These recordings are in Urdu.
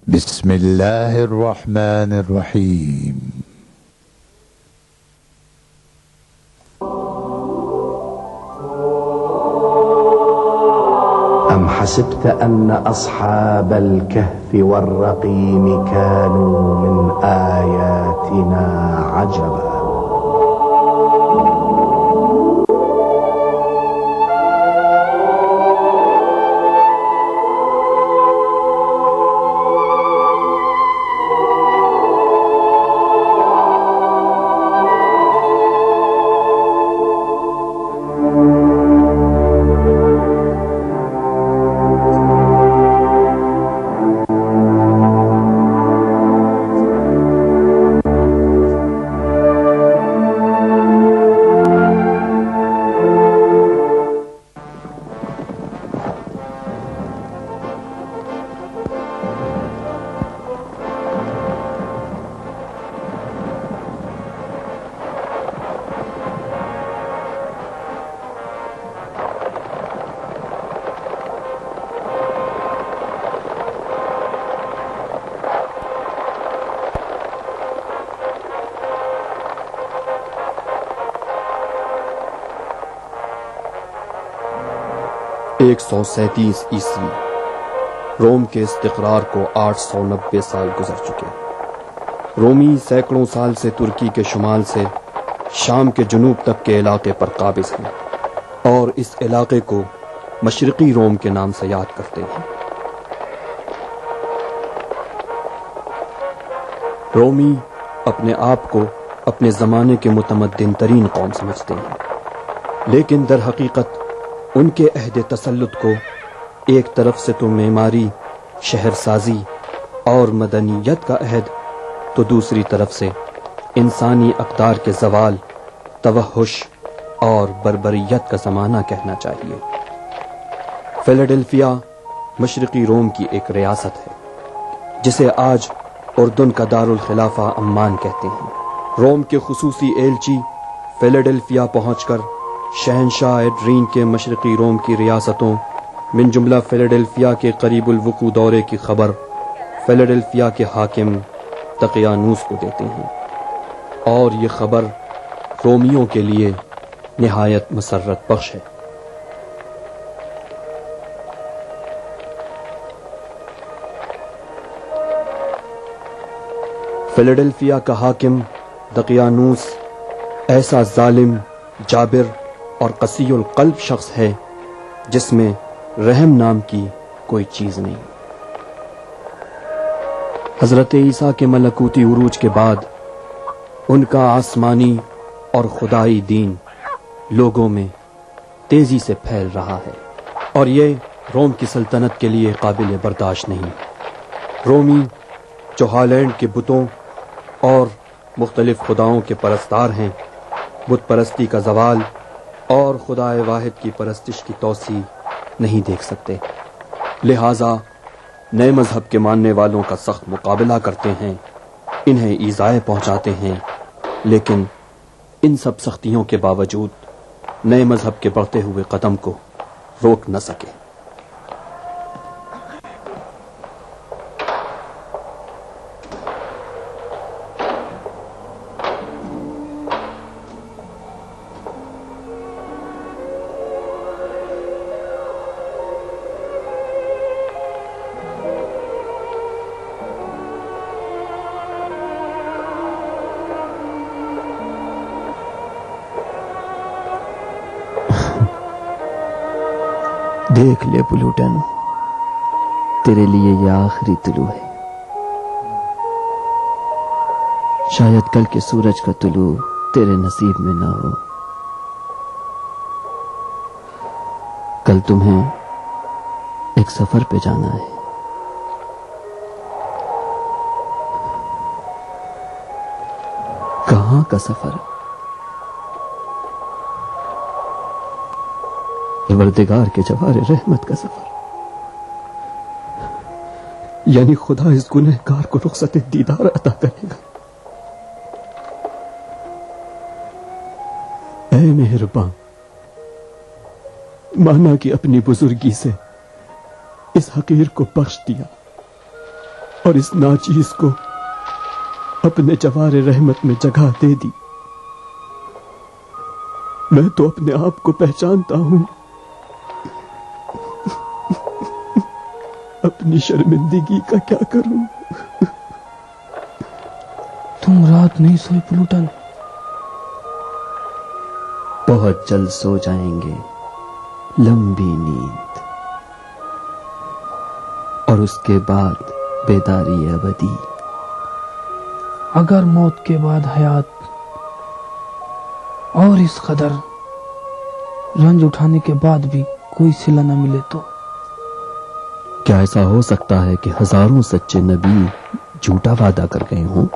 بسم اللہ الرحمن الرحیم. أم حسبت أن أصحاب الكهف والرقيم كانوا من آياتنا عجبا. ایک 137 عیسوی روم کے استقرار کو 890 سال گزر چکے. رومی سینکڑوں سال سے ترکی کے شمال سے شام کے جنوب تک کے علاقے پر قابض ہیں اور اس علاقے کو مشرقی روم کے نام سے یاد کرتے ہیں. رومی اپنے آپ کو اپنے زمانے کے متمدن ترین قوم سمجھتے ہیں، لیکن در حقیقت ان کے عہد تسلط کو ایک طرف سے تو معماری، شہر سازی اور مدنیت کا عہد، تو دوسری طرف سے انسانی اقدار کے زوال، توحش اور بربریت کا زمانہ کہنا چاہیے. فیلاڈیلفیا مشرقی روم کی ایک ریاست ہے جسے آج اردن کا دارالخلافہ عمان کہتے ہیں. روم کے خصوصی ایلچی فیلاڈیلفیا پہنچ کر شہنشاہ ایڈرین کے مشرقی روم کی ریاستوں من جملہ فیلاڈیلفیا کے قریب الوقوع دورے کی خبر فیلاڈیلفیا کے حاکم دقیانوس کو دیتے ہیں، اور یہ خبر رومیوں کے لیے نہایت مسرت بخش ہے. فیلاڈیلفیا کا حاکم دقیانوس ایسا ظالم، جابر اور قسی القلب شخص ہے جس میں رحم نام کی کوئی چیز نہیں. حضرت عیسیٰ کے ملکوتی عروج کے بعد ان کا آسمانی اور خدائی دین لوگوں میں تیزی سے پھیل رہا ہے، اور یہ روم کی سلطنت کے لیے قابل برداشت نہیں. رومی جو ہالینڈ کے بتوں اور مختلف خداؤں کے پرستار ہیں، بت پرستی کا زوال اور خدائے واحد کی پرستش کی توسیع نہیں دیکھ سکتے، لہذا نئے مذہب کے ماننے والوں کا سخت مقابلہ کرتے ہیں، انہیں ایذائیں پہنچاتے ہیں، لیکن ان سب سختیوں کے باوجود نئے مذہب کے بڑھتے ہوئے قدم کو روک نہ سکے. دیکھ لے پلوٹن، تیرے لیے یہ آخری طلوع ہے. شاید کل کے سورج کا طلوع تیرے نصیب میں نہ ہو. کل تمہیں ایک سفر پہ جانا ہے. کہاں کا سفر؟ پروردگار کے جوار رحمت کا سفر، یعنی خدا اس گنہگار کو رخصت دیدار عطا کرے گا. اے مہربان، مانا کہ اپنی بزرگی سے اس حقیر کو بخش دیا اور اس ناچیز کو اپنے جوار رحمت میں جگہ دے دی۔ میں تو اپنے آپ کو پہچانتا ہوں، اپنی شرمندگی کا کیا کروں؟ تم رات نہیں سوئے پلوٹن؟ بہت جلد سو جائیں گے، لمبی نیند، اور اس کے بعد بیداری ابدی۔ اگر موت کے بعد حیات اور اس قدر رنج اٹھانے کے بعد بھی کوئی صلہ نہ ملے تو کیا ایسا ہو سکتا ہے کہ ہزاروں سچے نبی جھوٹا وعدہ کر گئے ہوں؟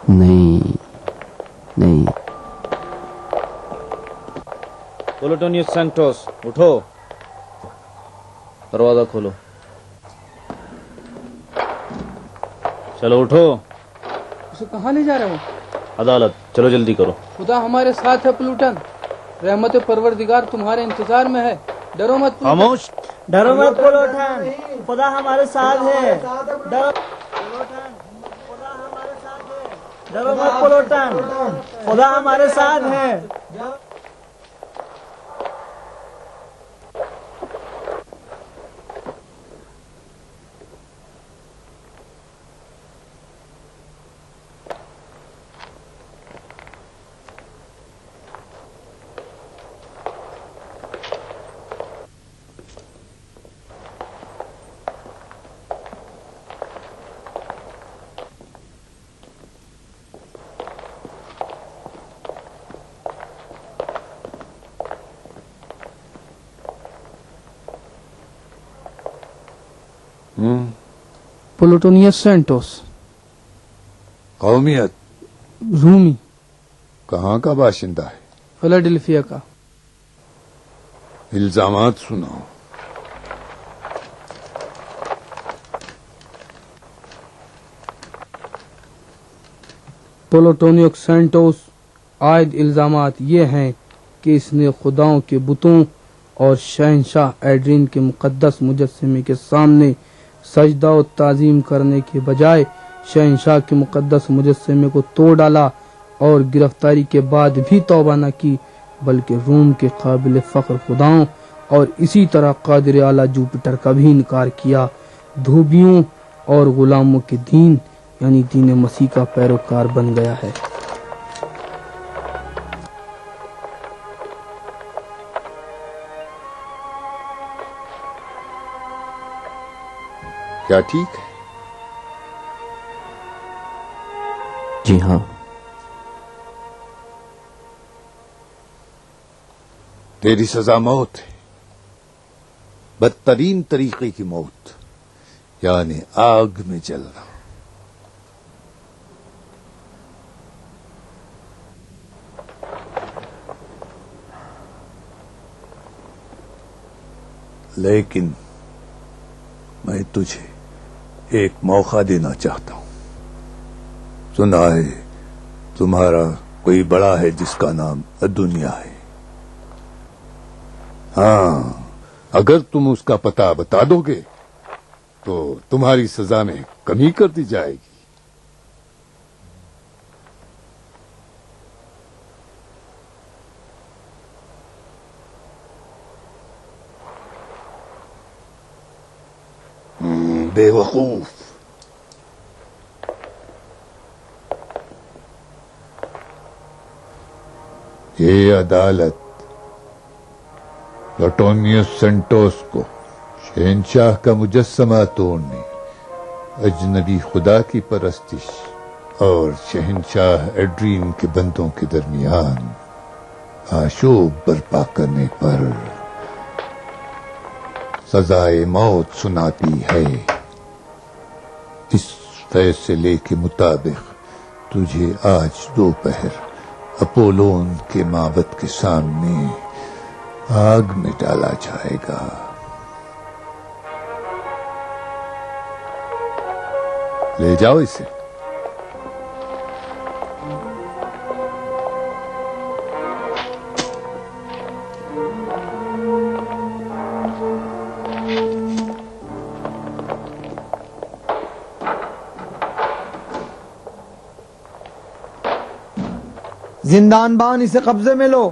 نہیں نہیں۔ پولوٹونیوس سینٹوس، اٹھو، دروازہ کھولو، چلو اٹھو۔ اسے کہاں لے جا رہے ہو؟ عدالت، چلو جلدی کرو۔ خدا ہمارے ساتھ ہے پلوٹن، رحمت پروردگار تمہارے انتظار میں ہے، ڈرو مت پلوٹن۔ خاموش، ڈرو مت پلوٹن، خدا ہمارے ساتھ ہے، ڈرو مت پلوٹن، خدا ہمارے ساتھ ہے۔ پلوٹونیوس سینٹوس، قومیت رومی، کہاں کا باشندہ ہے؟ فلاڈیلفیا کا۔ الزامات سناؤ۔ پلوٹونیوس سینٹوس، عائد الزامات یہ ہیں کہ اس نے خداؤں کے بتوں اور شہنشاہ ایڈرین کے مقدس مجسمے کے سامنے سجدہ و تعظیم کرنے کے بجائے شہنشاہ کے مقدس مجسمے کو توڑ ڈالا، اور گرفتاری کے بعد بھی توبہ نہ کی، بلکہ روم کے قابل فخر خداؤں اور اسی طرح قادر اعلیٰ جوپیٹر کا بھی انکار کیا۔ دھوبیوں اور غلاموں کے دین یعنی دین مسیح کا پیروکار بن گیا ہے۔ کیا ٹھیک ہے؟ جی ہاں۔ تیری سزا موت ہے، بدترین طریقے کی موت، یعنی آگ میں جلنا۔ لیکن میں تجھے ایک موقع دینا چاہتا ہوں۔ سنا ہے تمہارا کوئی بڑا ہے جس کا نام دنیا ہے۔ ہاں، اگر تم اس کا پتہ بتا دو گے تو تمہاری سزا میں کمی کر دی جائے گی۔ بے وقوف، یہ عدالت پلوٹونیوس سینٹوس کو شہنشاہ کا مجسمہ توڑنے، اجنبی خدا کی پرستش اور شہنشاہ ایڈرین کے بندوں کے درمیان آشوب برپا کرنے پر سزائے موت سناتی ہے۔ اس فیصلے کے مطابق تجھے آج دوپہر اپولون کے معبد کے سامنے آگ میں ڈالا جائے گا۔ لے جاؤ اسے۔ زندان بان اسے قبضے میں لو.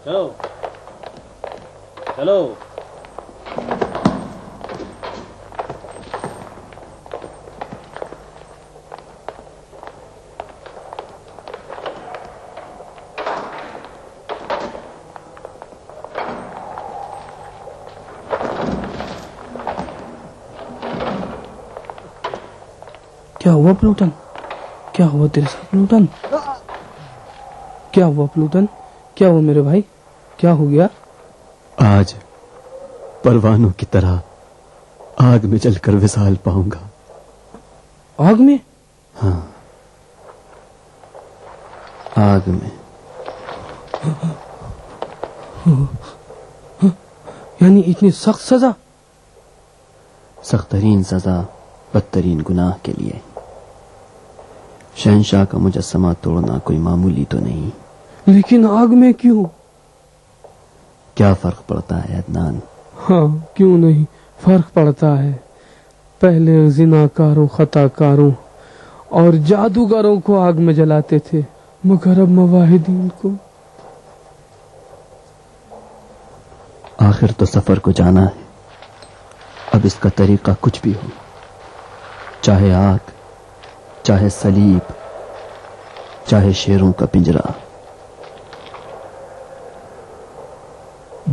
چلو چلو. کیا ہوا پلوٹن؟ کیا ہوا تیرے ساتھ پلوٹن؟ کیا ہوا پلوٹن؟ کیا ہوا میرے بھائی؟ کیا ہو گیا؟ آج پروانوں کی طرح آگ میں جل کر وصال پاؤں گا. آگ میں؟ ہاں، آگ میں. یعنی اتنی سخت سزا؟ سخت ترین سزا بدترین گناہ کے لیے. شہنشاہ کا مجسمہ توڑنا کوئی معمولی تو نہیں. لیکن آگ میں کیوں؟ کیا فرق پڑتا ہے عدنان؟ ہاں کیوں نہیں فرق پڑتا ہے. پہلے زناکاروں، خطا کاروں اور جادوگروں کو آگ میں جلاتے تھے، مگر اب مواحدین کو. آخر تو سفر کو جانا ہے. اب اس کا طریقہ کچھ بھی ہو، چاہے آگ، چاہے صلیب، چاہے شیروں کا پنجرا،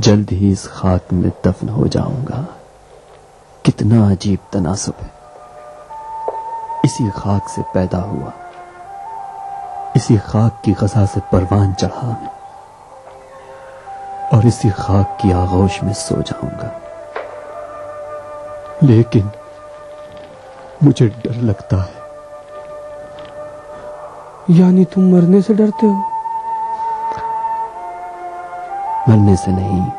جلد ہی اس خاک میں دفن ہو جاؤں گا. کتنا عجیب تناسب ہے. اسی خاک سے پیدا ہوا، اسی خاک کی غذا سے پروان چڑھا میں، اور اسی خاک کی آغوش میں سو جاؤں گا. لیکن مجھے ڈر لگتا ہے. یعنی تم مرنے سے ڈرتے ہو؟ مرنے سے نہیں،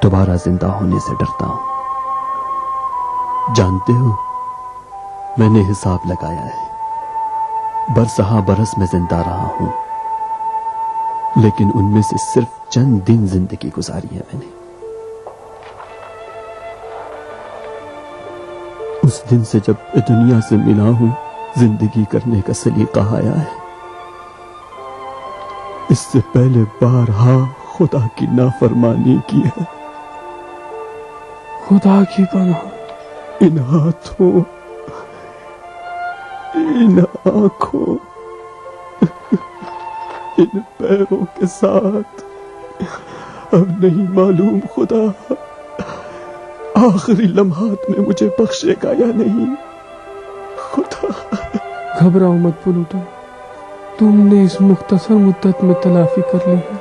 دوبارہ زندہ ہونے سے ڈرتا ہوں. جانتے ہو، میں نے حساب لگایا ہے. برسہا برس میں زندہ رہا ہوں، لیکن ان میں سے صرف چند دن زندگی گزاری ہے میں نے. اس دن سے جب دنیا سے ملا ہوں، زندگی کرنے کا سلیقہ آیا ہے. اس سے پہلے بارہا خدا کی نافرمانی کی ہے. خدا کی پناہ. ان ہاتھوں، ان آنکھوں، ان پیروں کے ساتھ اب نہیں معلوم خدا آخری لمحات میں مجھے بخشے گا یا نہیں. خدا. گھبراؤ مت پلوٹن، تم نے اس مختصر مدت میں تلافی کر لی ہے،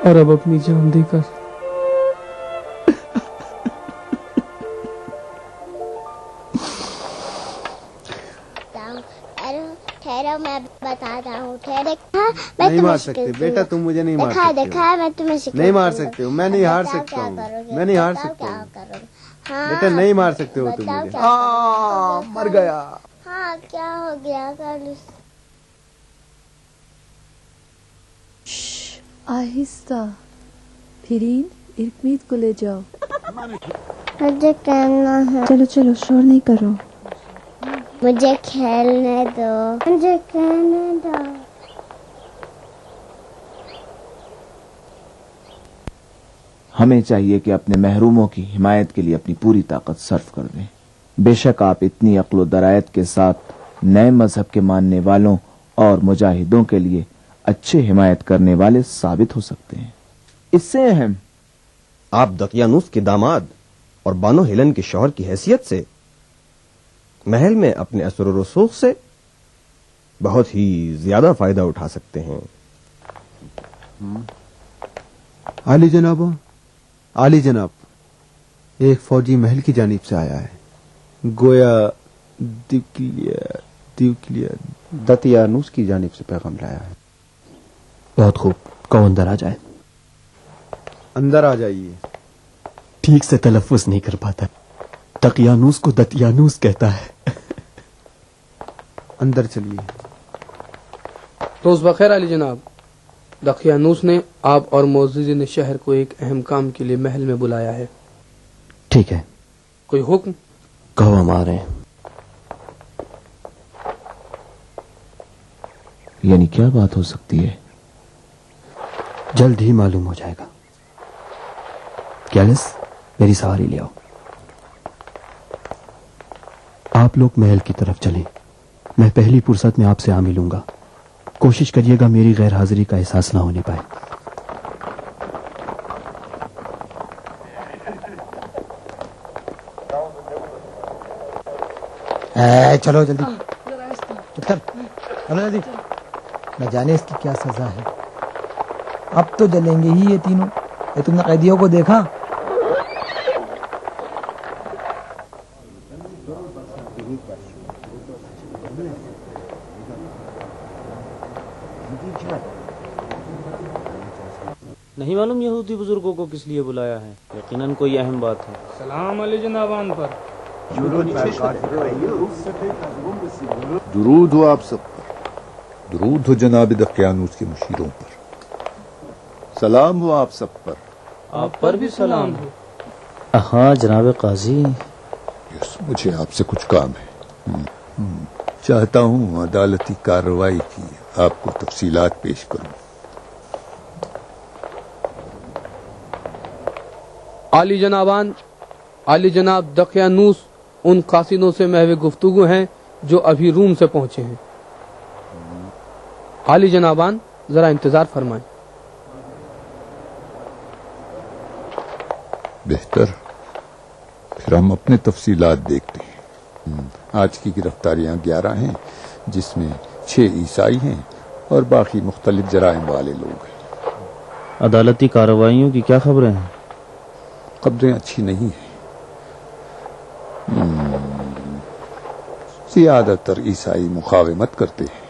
اور اب اپنی جان دے کر. ٹھہرو میں بتاتا ہوں. نہیں مار سکتے بیٹا، تم مجھے نہیں مار سکتے. دکھا میں تمہیں نہیں مار سکتے ہو. میں نہیں ہار سکتا ہوں. میں نہیں ہار سکتا ہوں بیٹا. نہیں مار سکتے ہو تم مجھے. مر گیا. ہاں کیا ہو گیا؟ آہستہ. پھرین ارکمید کو لے جاؤ. مجھے کہنا ہے. چلو چلو شور نہیں کرو. مجھے کھیلنے دو. مجھے کہنے دو. ہمیں چاہیے کہ اپنے محروموں کی حمایت کے لیے اپنی پوری طاقت صرف کر دیں. بے شک آپ اتنی عقل و درایت کے ساتھ نئے مذہب کے ماننے والوں اور مجاہدوں کے لیے اچھے حمایت کرنے والے ثابت ہو سکتے ہیں. اس سے اہم، آپ دقیانوس کے داماد اور بانو ہیلن کے شوہر کی حیثیت سے محل میں اپنے اثر و رسوخ سے بہت ہی زیادہ فائدہ اٹھا سکتے ہیں. عالی جناب، عالی جناب، ایک فوجی محل کی جانب سے آیا ہے. گویا دتیانوس کی جانب سے پیغام لایا ہے. بہت خوب، کون اندر آ جائے. اندر آ جائیے. ٹھیک سے تلفظ نہیں کر پاتا. دقیانوس کو دتیانوس کہتا ہے. اندر چلیے. روز بخیر علی جناب. دقیانوس نے آپ اور معززین شہر کو ایک اہم کام کے لیے محل میں بلایا ہے. ٹھیک ہے. کوئی حکم؟ کہو ہم آ رہے ہیں. یعنی کیا بات ہو سکتی ہے؟ جلد ہی معلوم ہو جائے گا. کیلس میری سواری لے آؤ. آپ لوگ محل کی طرف چلیں. میں پہلی فرصت میں آپ سے آ ملوں گا. کوشش کریے گا میری غیر حاضری کا احساس نہ ہونے پائے. چلو جلدی چلو جلدی. نہ جانے اس کی کیا سزا ہے. اب تو جلیں گے ہی یہ تینوں. تم نے قیدیوں کو دیکھا؟ نہیں معلوم یہودی بزرگوں کو کس لیے بلایا ہے. یقیناً کوئی اہم بات ہے. سلام علی جنابان پر. درود ہو آپ سب پر. درود ہو جناب دقیانوس کے مشیروں پر. سلام ہو آپ سب پر. آپ پر بھی سلام ہو. ہاں جناب قاضی. یس مجھے آپ سے کچھ کام ہے. چاہتا ہوں عدالتی کارروائی کی آپ کو تفصیلات پیش کروں. علی جنابان، علی جناب دقیانوس ان قاصدوں سے محو گفتگو ہیں جو ابھی روم سے پہنچے ہیں. علی جنابان ذرا انتظار فرمائیں. بہتر. پھر ہم اپنے تفصیلات دیکھتے ہیں. آج کی گرفتاریاں 11 ہیں جس میں 6 عیسائی ہیں اور باقی مختلف جرائم والے لوگ ہیں. عدالتی کارروائیوں کی کیا خبریں ہیں؟ خبریں اچھی نہیں ہیں. زیادہ تر عیسائی مقاومت کرتے ہیں.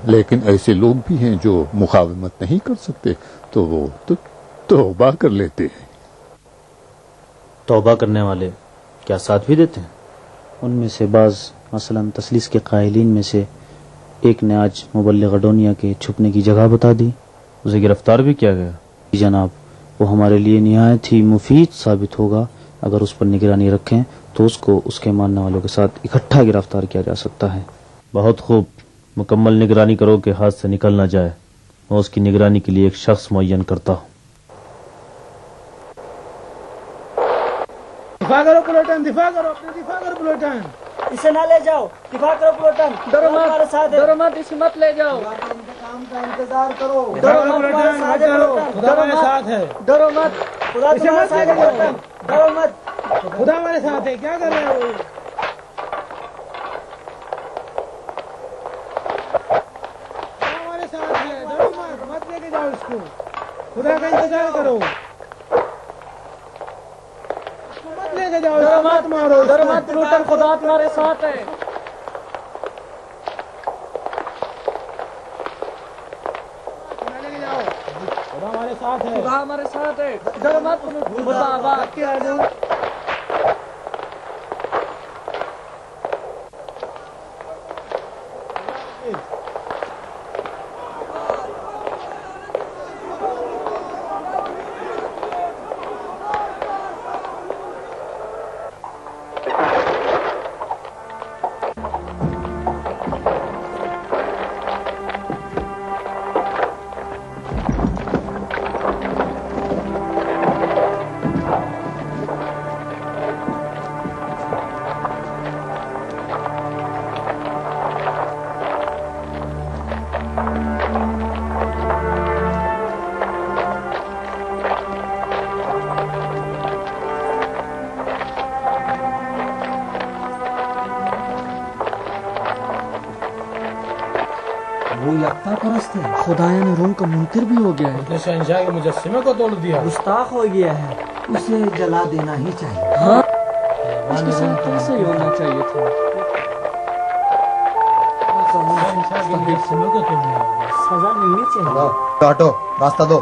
لیکن ایسے لوگ بھی ہیں جو مقاومت نہیں کر سکتے تو وہ توبہ کر لیتے ہیں. توبہ کرنے والے کیا ساتھ بھی دیتے ہیں؟ ان میں سے بعض مثلا تسلیس کے قائلین میں سے ایک نے آج مبلغ اڈونیا کے چھپنے کی جگہ بتا دی. اسے گرفتار بھی کیا گیا. جناب وہ ہمارے لیے نہایت ہی مفید ثابت ہوگا. اگر اس پر نگرانی رکھیں تو اس کو اس کے ماننے والوں کے ساتھ اکٹھا گرفتار کیا جا سکتا ہے. بہت خوب. مکمل نگرانی کرو کہ ہاتھ سے نکل نہ جائے. میں اس کی نگرانی کے لیے ایک شخص معین کرتا ہوں. دفاع کرو پلوٹن. دفاع کرو اپنے. دفاع کرو پلوٹن. اسے نہ لے جاؤ. دفاع کرو پلوٹن. ڈرو مت اسے مت لے جاؤ. کام کا انتظار کرو. ڈرو مت. خدا ہمارے ساتھ ہے. ڈرو مت. خدا تمہارے ساتھ ہے پلوٹن. ڈرو مت. خدا ہمارے ساتھ ہے. کیا کر رہے ہو؟ ہمارے ساتھ ہے. ڈرو مت. مت لے کے جاؤ اس کو. خدا کا انتظار کرو. لے کے جاؤ. ڈرو مت مارو. ڈرو مت پلوٹن. خدا تمہارے ساتھ ہے. خدا ہمارے ساتھ ہے. خدا ہمارے ساتھ ہے. ڈرو مت. خدا آباد کیا ہے. وہ یکتا پرست ہے. خدایا نے روم کا منکر بھی ہو گیا ہے. اس نے شہنشاہ کے مجسمے کو توڑ دیا. گستاخ ہو گیا ہے. اسے جلا دینا ہی چاہیے. ہاں اس کے ساتھ ایسا ہی ہونا چاہیے تھا. شہنشاہ کے مجسمے کو توڑ دیا. سزا ملنی چاہیے. کاٹو. راستہ دو.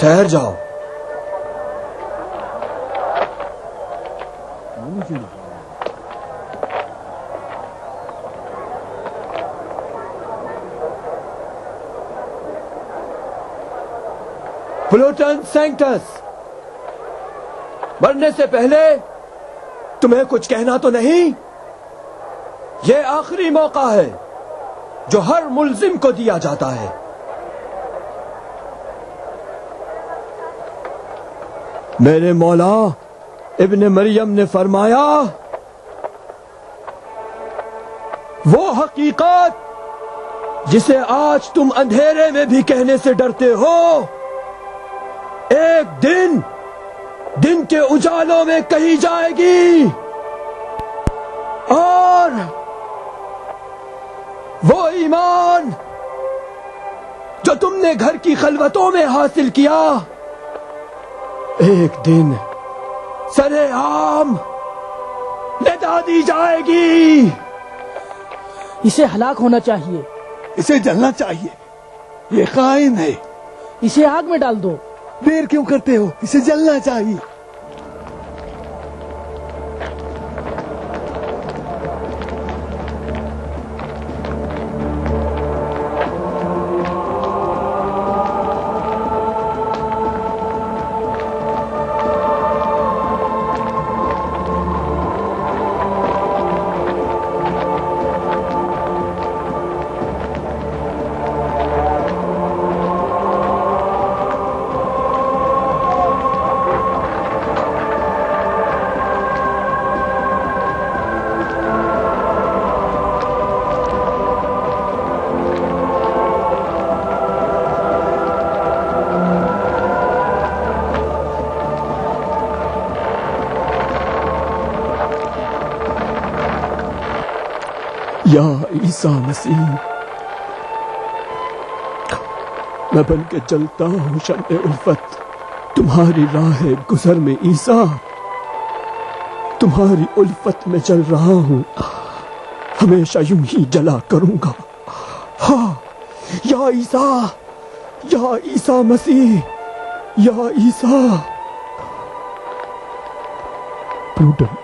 ٹھہر جاؤ. پلوٹن سینکٹس، مرنے سے پہلے تمہیں کچھ کہنا تو نہیں؟ یہ آخری موقع ہے جو ہر ملزم کو دیا جاتا ہے. میرے مولا ابن مریم نے فرمایا، وہ حقیقت جسے آج تم اندھیرے میں بھی کہنے سے ڈرتے ہو، ایک دن کے اجالوں میں کہی جائے گی. اور وہ ایمان جو تم نے گھر کی خلوتوں میں حاصل کیا، ایک دن سرے عام ندا دی جائے گی. اسے ہلاک ہونا چاہیے. اسے جلنا چاہیے. یہ خائن ہے. اسے آگ میں ڈال دو. دیر کیوں کرتے ہو؟ اسے جلنا چاہیے. یا عیسیٰ مسیح، میں بن کے چلتا ہوں شمع الفت تمہاری راہ گزر میں. عیسیٰ، تمہاری الفت میں چل رہا ہوں، ہمیشہ یوں ہی جلا کروں گا. ہاں، یا عیسیٰ، یا عیسیٰ مسیح، یا عیسیٰ. پلوٹن،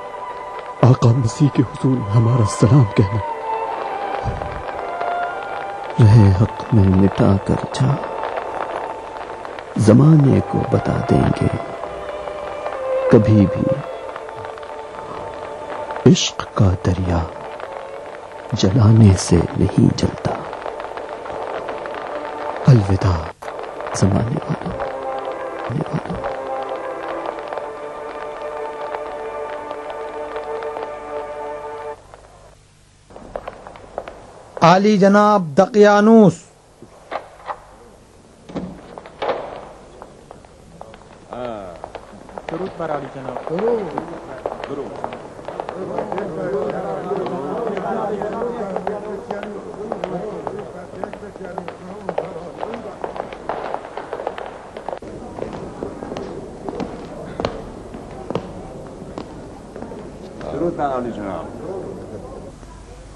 آقا مسیح کے حضور میں ہمارا سلام کہنا. رہے حق میں مٹا کر جا، زمانے کو بتا دیں گے کبھی بھی عشق کا دریا جلانے سے نہیں جلتا. الوداع زمانے والوں. عالی جناب دقیانوس،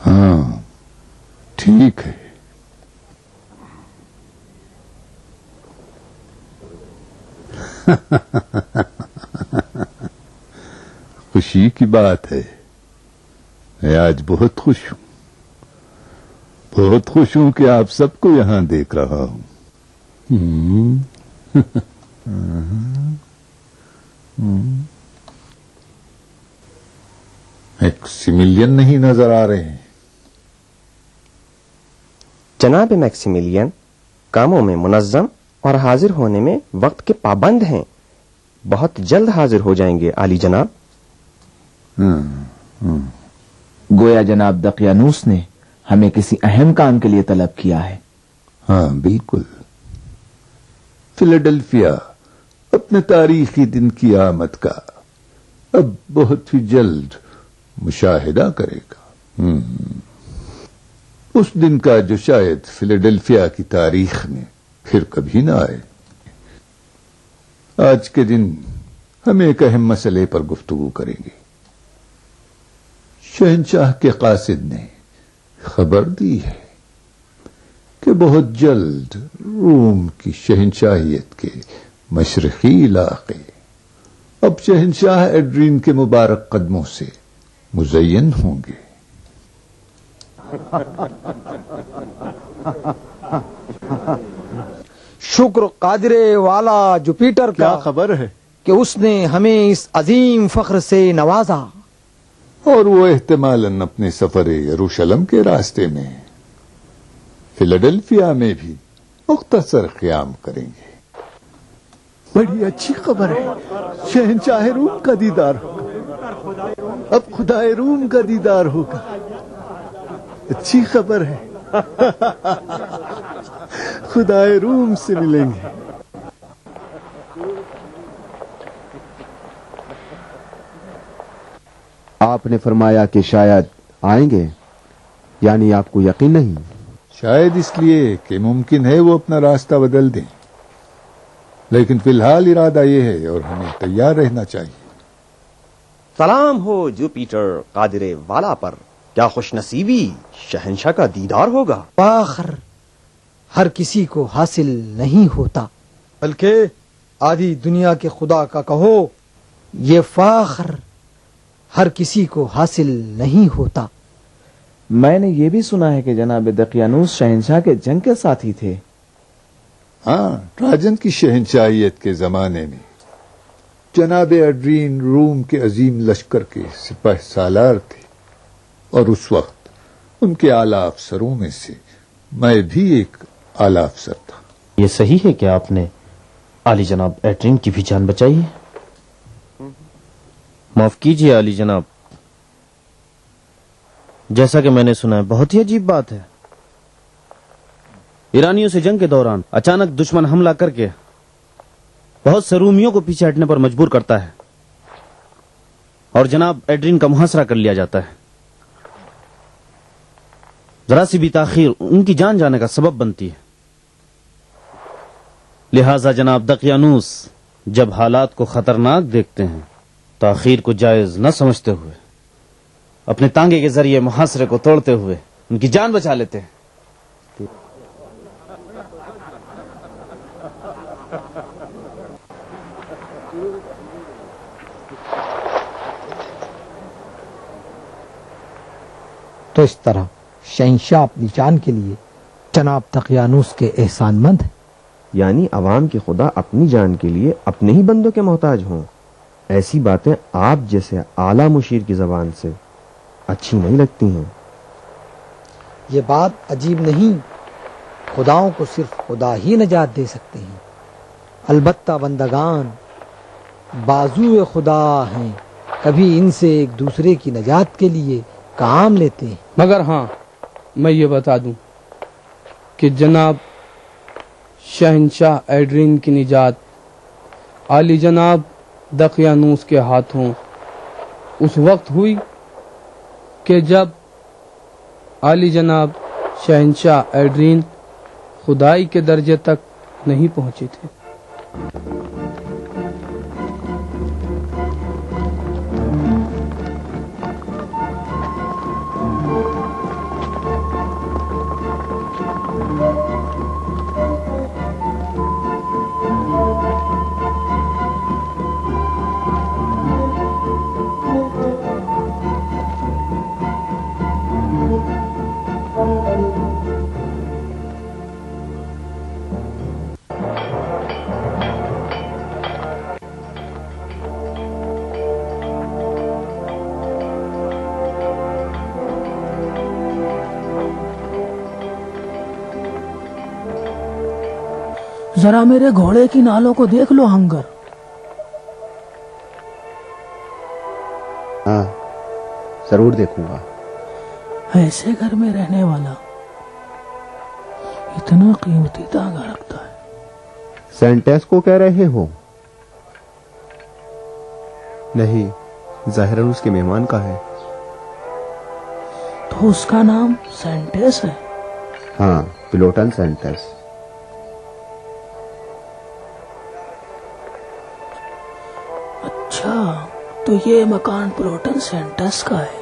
ہاں ٹھیک ہے. خوشی کی بات ہے. میں آج بہت خوش ہوں، بہت خوش ہوں کہ آپ سب کو یہاں دیکھ رہا ہوں. میکسیملین نہیں نظر آ رہے ہیں. جناب میکسیملین کاموں میں منظم اور حاضر ہونے میں وقت کے پابند ہیں. بہت جلد حاضر ہو جائیں گے عالی جناب. گویا جناب دقیانوس نے ہمیں کسی اہم کام کے لیے طلب کیا ہے. ہاں بالکل. فیلاڈلفیا اپنے تاریخی دن کی آمد کا اب بہت ہی جلد مشاہدہ کرے گا. اس دن کا جو شاید فیلاڈلفیا کی تاریخ میں پھر کبھی نہ آئے. آج کے دن ہم ایک اہم مسئلے پر گفتگو کریں گے. شہنشاہ کے قاصد نے خبر دی ہے کہ بہت جلد روم کی شہنشاہیت کے مشرقی علاقے اب شہنشاہ ایڈرین کے مبارک قدموں سے مزین ہوں گے. شکر قادر والا جوپیٹر کا کیا خبر ہے کہ اس نے ہمیں اس عظیم فخر سے نوازا. اور وہ احتمالاً اپنے سفر یروشلم کے راستے میں فیلاڈلفیا میں بھی مختصر قیام کریں گے. بڑی اچھی خبر ہے. شہنشاہ روم کا دیدار ہوگا. اب خدائے روم کا دیدار ہوگا. اچھی خبر ہے. خدائے روم سے ملیں گے. آپ نے فرمایا کہ شاید آئیں گے، یعنی آپ کو یقین نہیں؟ شاید اس لیے کہ ممکن ہے وہ اپنا راستہ بدل دیں، لیکن فی الحال ارادہ یہ ہے اور ہمیں تیار رہنا چاہیے. سلام ہو جوپیٹر قادر والا پر. کیا خوش نصیبی، شہنشاہ کا دیدار ہوگا. فخر ہر کسی کو حاصل نہیں ہوتا، بلکہ آدھی دنیا کے خدا کا کہو، یہ فخر ہر کسی کو حاصل نہیں ہوتا. میں نے یہ بھی سنا ہے کہ جناب دقیانوس شہنشاہ کے جنگ کے ساتھی تھے. ہاں، ٹراجن کی شہنشاہیت کے زمانے میں جناب ایڈرین روم کے عظیم لشکر کے سپہ سالار تھے، اور اس وقت ان کے اعلیٰ افسروں میں سے میں بھی ایک اعلیٰ افسر تھا. یہ صحیح ہے کہ آپ نے عالی جناب ایڈرین کی بھی جان بچائی ہے؟ معاف کیجیے عالی جناب، جیسا کہ میں نے سنا ہے بہت ہی عجیب بات ہے. ایرانیوں سے جنگ کے دوران اچانک دشمن حملہ کر کے بہت سے رومیوں کو پیچھے ہٹنے پر مجبور کرتا ہے، اور جناب ایڈرین کا محاصرہ کر لیا جاتا ہے. ذرا سی بھی تاخیر ان کی جان جانے کا سبب بنتی ہے. لہذا جناب دقیانوس جب حالات کو خطرناک دیکھتے ہیں، تاخیر کو جائز نہ سمجھتے ہوئے اپنے تانگے کے ذریعے محاصرے کو توڑتے ہوئے ان کی جان بچا لیتے ہیں. تو اس طرح شہنشاہ اپنی جان کے لیے جناب دقیانوس کے احسان مند ہیں. یعنی عوام کے خدا اپنی جان کے لیے اپنے ہی بندوں کے محتاج ہوں. ایسی باتیں آپ جیسے اعلیٰ مشیر کی زبان سے اچھی نہیں لگتی ہیں. یہ بات عجیب نہیں، خداؤں کو صرف خدا ہی نجات دے سکتے ہیں. البتہ بندگان بازو خدا ہیں، کبھی ان سے ایک دوسرے کی نجات کے لیے کام لیتے ہیں. مگر ہاں، میں یہ بتا دوں کہ جناب شہنشاہ ایڈرین کی نجات عالی جناب دقیانوس کے ہاتھوں اس وقت ہوئی کہ جب عالی جناب شہنشاہ ایڈرین خدائی کے درجے تک نہیں پہنچے تھے. ذرا میرے گھوڑے کی نالوں کو دیکھ لو ہنگر. ہاں ضرور دیکھوں گا. ایسے گھر میں رہنے والا اتنا قیمتی داغا رکھتا ہے. سینٹیس کو کہہ رہے ہو؟ نہیں، ظاہراً اس کے مہمان کا ہے. تو اس کا نام سینٹیس ہے؟ ہاں، پلوٹن سینٹیس. اچھا، تو یہ مکان پلوٹن سینٹس کا ہے.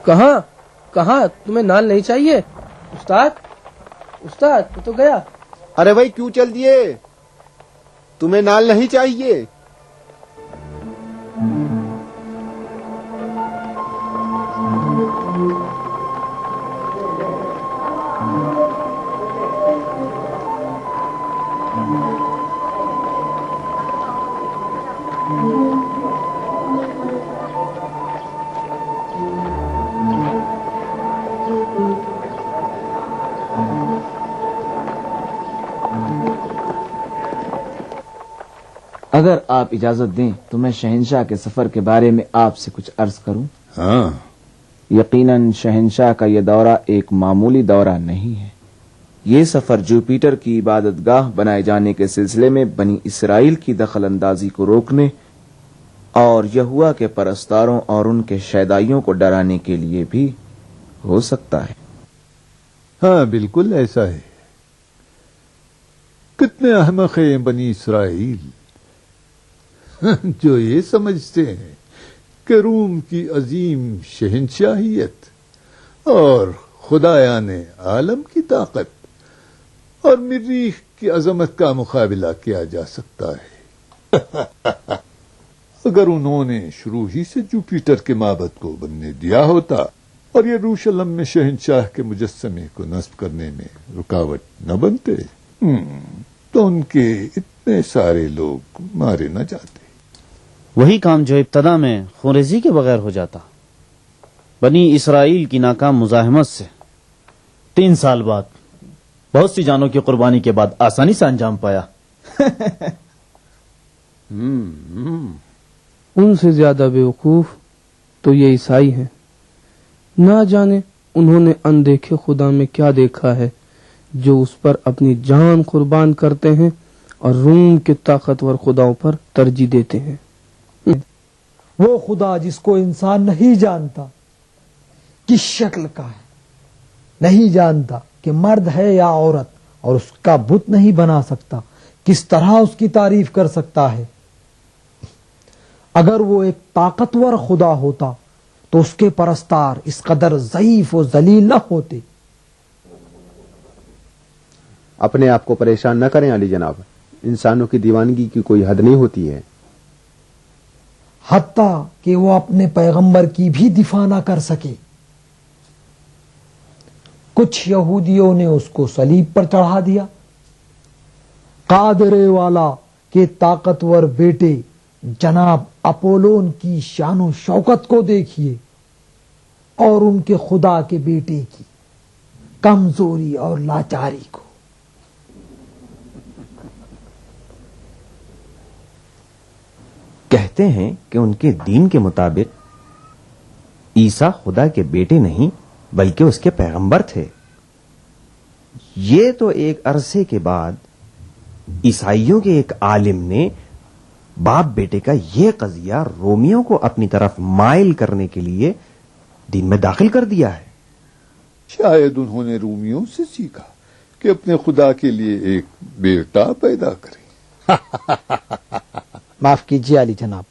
کہاں کہاں تمہیں نال نہیں چاہیے؟ استاد وہ تو گیا. ارے بھائی کیوں چل دیے؟ تمہیں نال نہیں چاہیے؟ اگر آپ اجازت دیں تو میں شہنشاہ کے سفر کے بارے میں آپ سے کچھ عرض کروں. ہاں. یقیناً شہنشاہ کا یہ دورہ ایک معمولی دورہ نہیں ہے. یہ سفر جوپیٹر کی عبادت گاہ بنائے جانے کے سلسلے میں بنی اسرائیل کی دخل اندازی کو روکنے اور یہوہ کے پرستاروں اور ان کے شیدائیوں کو ڈرانے کے لیے بھی ہو سکتا ہے. ہاں بالکل ایسا ہے. کتنے احمق ہیں بنی اسرائیل جو یہ سمجھتے ہیں کہ روم کی عظیم شہنشاہیت اور خدایان عالم کی طاقت اور مریخ کی عظمت کا مقابلہ کیا جا سکتا ہے. اگر انہوں نے شروع ہی سے جوپیٹر کے معبد کو بننے دیا ہوتا اور یہ یروشلم میں شہنشاہ کے مجسمے کو نصب کرنے میں رکاوٹ نہ بنتے تو ان کے اتنے سارے لوگ مارے نہ جاتے. وہی کام جو ابتدا میں خونریزی کے بغیر ہو جاتا بنی اسرائیل کی ناکام مزاحمت سے 3 سال بعد بہت سی جانوں کی قربانی کے بعد آسانی سے انجام پایا. ان سے زیادہ بیوقوف تو یہ عیسائی ہیں. نہ جانے انہوں نے اندیکھے خدا میں کیا دیکھا ہے جو اس پر اپنی جان قربان کرتے ہیں اور روم کے طاقتور خداؤں پر ترجیح دیتے ہیں. وہ خدا جس کو انسان نہیں جانتا کس شکل کا ہے، نہیں جانتا کہ مرد ہے یا عورت، اور اس کا بت نہیں بنا سکتا، کس طرح اس کی تعریف کر سکتا ہے؟ اگر وہ ایک طاقتور خدا ہوتا تو اس کے پرستار اس قدر ضعیف و ذلیل نہ ہوتے. اپنے آپ کو پریشان نہ کریں علی جناب، انسانوں کی دیوانگی کی کوئی حد نہیں ہوتی ہے. حتیٰ کہ وہ اپنے پیغمبر کی بھی دفاع نہ کر سکے. کچھ یہودیوں نے اس کو صلیب پر چڑھا دیا. قادرے والا کے طاقتور بیٹے جناب اپولون کی شان و شوکت کو دیکھیے اور ان کے خدا کے بیٹے کی کمزوری اور لاچاری کو. کہتے ہیں کہ ان کے دین کے مطابق عیسیٰ خدا کے بیٹے نہیں بلکہ اس کے پیغمبر تھے. یہ تو ایک عرصے کے بعد عیسائیوں کے ایک عالم نے باپ بیٹے کا یہ قضیہ رومیوں کو اپنی طرف مائل کرنے کے لیے دین میں داخل کر دیا ہے. شاید انہوں نے رومیوں سے سیکھا کہ اپنے خدا کے لیے ایک بیٹا پیدا کریں. معاف کیجیے علی جناب،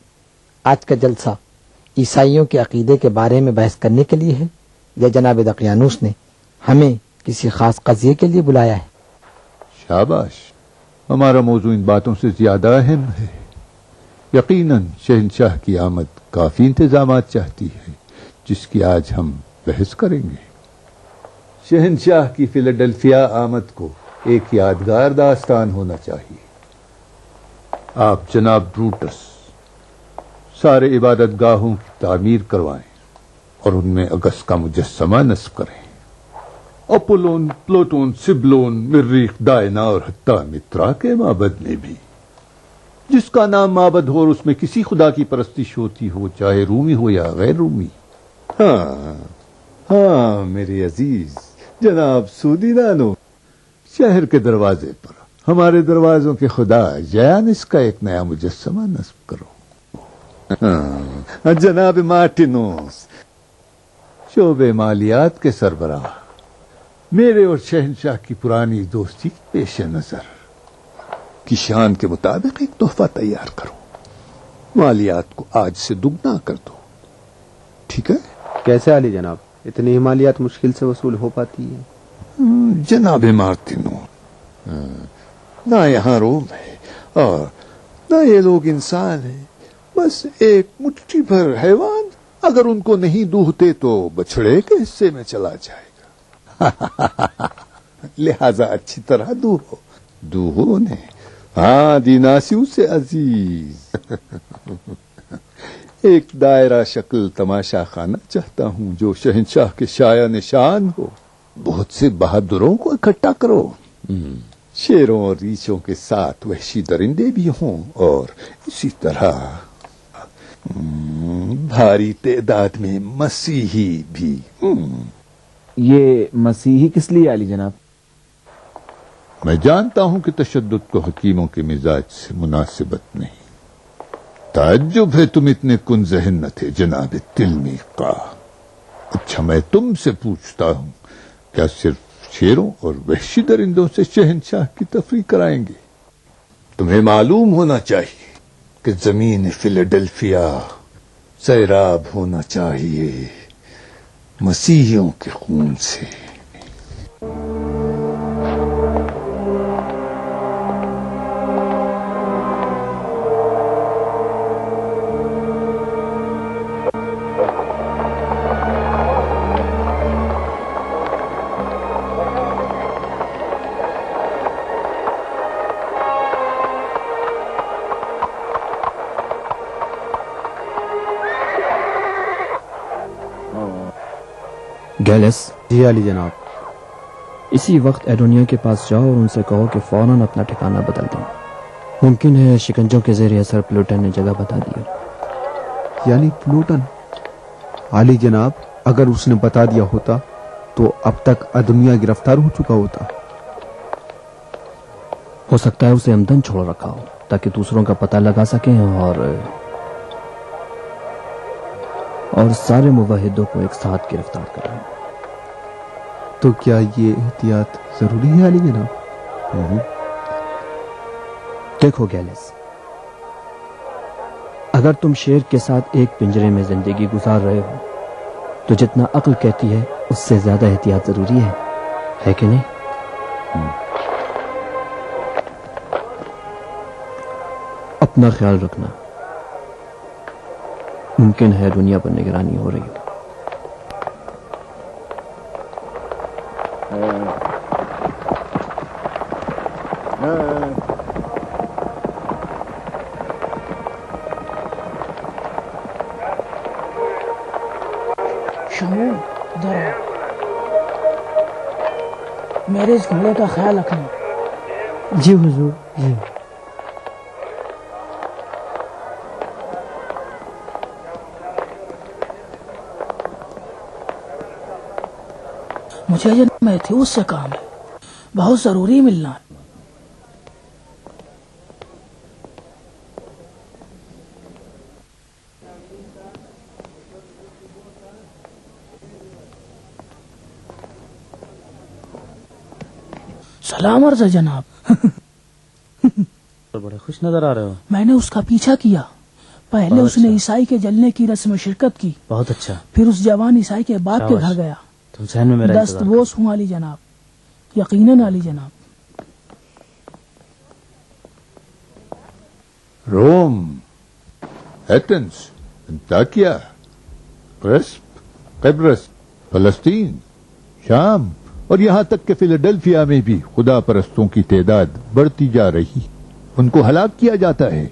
آج کا جلسہ عیسائیوں کے عقیدے کے بارے میں بحث کرنے کے لیے ہے یا جناب دقیانوس نے ہمیں کسی خاص قضیے کے لیے بلایا ہے؟ شاباش، ہمارا موضوع ان باتوں سے زیادہ اہم ہے. یقیناً شہنشاہ کی آمد کافی انتظامات چاہتی ہے جس کی آج ہم بحث کریں گے. شہنشاہ کی فیلاڈلفیا آمد کو ایک یادگار داستان ہونا چاہیے. آپ جناب بروٹس سارے عبادت گاہوں کی تعمیر کروائیں اور ان میں اگس کا مجسمہ نصب کریں. اپولون، پلوٹون، سبلون، مریخ، دائنا اور حتیٰ مترا کے معبد میں بھی. جس کا نام معبد ہو اور اس میں کسی خدا کی پرستش ہوتی ہو، چاہے رومی ہو یا غیر رومی. ہاں میرے عزیز جناب سودی نانو، شہر کے دروازے پر ہمارے دروازوں کے خدا جیانس کا ایک نیا مجسمہ نصب کرو. جناب مارٹینوس، شعبے مالیات کے سربراہ، میرے اور شہنشاہ کی پرانی دوستی پیش نظر کی شان کے مطابق ایک تحفہ تیار کرو. مالیات کو آج سے دگنا کر دو. ٹھیک ہے؟ کیسے علی جناب؟ اتنی ہمالیات مشکل سے وصول ہو پاتی ہے؟ جناب مارتینو، نہ یہاں روم ہے اور نہ یہ لوگ انسان ہیں، بس ایک مٹھی بھر حیوان اگر ان کو نہیں دوہتے تو بچھڑے کے حصے میں چلا جائے گا۔ لہذا اچھی طرح دوہو نے، ہاں دیناسیوں سے عزیز۔ ایک دائرہ شکل تماشا خانہ چاہتا ہوں جو شہنشاہ کے شایہ نشان ہو، بہت سے بہادروں کو اکٹھا کرو، شیروں اور ریچھوں کے ساتھ وحشی درندے بھی ہوں اور اسی طرح بھاری تعداد میں مسیحی بھی۔ یہ مسیحی کس لیے علی جناب؟ میں جانتا ہوں کہ تشدد کو حکیموں کے مزاج سے مناسبت نہیں۔ تعجب ہے تم اتنے کن ذہن نہ تھے جناب تلمیقہ۔ اچھا میں تم سے پوچھتا ہوں، کیا صرف شیروں اور وحشی درندوں سے شہنشاہ کی تفریح کرائیں گے؟ تمہیں معلوم ہونا چاہیے کہ زمین فیلاڈلفیا سیراب ہونا چاہیے مسیحیوں کے خون سے۔ گیلس، جی علی جناب۔ اسی وقت ایڈونیا کے پاس جاؤ اور ان سے کہو کہ فوراً اپنا ٹھکانہ بدل دیں۔ ممکن ہے شکنجوں کے زیر اثر پلوٹن نے جگہ بتا دی۔ یعنی پلوٹن؟ علی جناب، اگر اس نے بتا دیا ہوتا تو اب تک ادنیا گرفتار ہو چکا ہوتا۔ ہو سکتا ہے اسے عمدن چھوڑ رکھا ہو تاکہ دوسروں کا پتہ لگا سکیں اور سارے موحدوں کو ایک ساتھ گرفتار کریں۔ تو کیا یہ احتیاط ضروری ہے علی جناب؟ دیکھو گیلس، اگر تم شیر کے ساتھ ایک پنجرے میں زندگی گزار رہے ہو تو جتنا عقل کہتی ہے اس سے زیادہ احتیاط ضروری ہے کہ نہیں؟ اپنا خیال رکھنا، ممکن ہے دنیا پر نگرانی ہو رہی ہو۔ شمول، ادھر آؤ، میرے اس گھوڑے کا خیال رکھنا۔ جی حضور، جی۔ مجھے جناب میتھیوس سے کام ہے، بہت ضروری ملنا ہے۔ سلام عرض ہے جناب۔ بڑے خوش نظر آ رہے ہو۔ میں نے اس کا پیچھا کیا، پہلے اس نے عیسائی کے جلنے کی رسم میں شرکت کی، بہت اچھا، پھر اس جوان عیسائی کے باپ کے گھر گیا۔ تم ذہن میں میرا دستبوس ہوں علی جناب، یقیناً علی جناب۔ روم، ایتھنز، انطاکیہ، کرسپ، قبرص، فلسطین، شام اور یہاں تک کہ فیلاڈلفیا میں بھی خدا پرستوں کی تعداد بڑھتی جا رہی، ان کو ہلاک کیا جاتا ہے،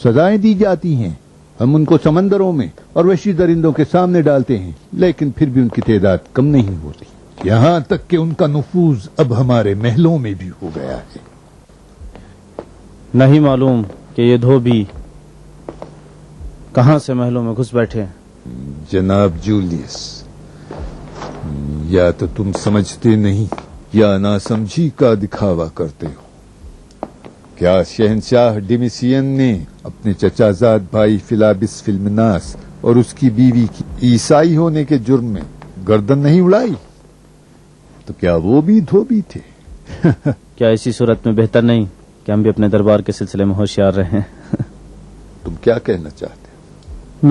سزائیں دی جاتی ہیں، ہم ان کو سمندروں میں اور وحشی درندوں کے سامنے ڈالتے ہیں، لیکن پھر بھی ان کی تعداد کم نہیں ہوتی، یہاں تک کہ ان کا نفوذ اب ہمارے محلوں میں بھی ہو گیا ہے۔ نہیں معلوم کہ یہ دھوبی کہاں سے محلوں میں گھس بیٹھے ہیں۔ جناب جولیس، یا تو تم سمجھتے نہیں یا ناسمجھی کا دکھاوا کرتے ہو۔ کیا شہنشاہ ڈیمیسین نے اپنے چچا زاد بھائی فلابس فلمناس اور اس کی بیوی کی عیسائی ہونے کے جرم میں گردن نہیں اڑائی؟ تو کیا وہ بھی دھوبی تھے؟ کیا اسی صورت میں بہتر نہیں کہ ہم بھی اپنے دربار کے سلسلے میں ہوشیار رہیں؟ تم کیا کہنا چاہتے ہو؟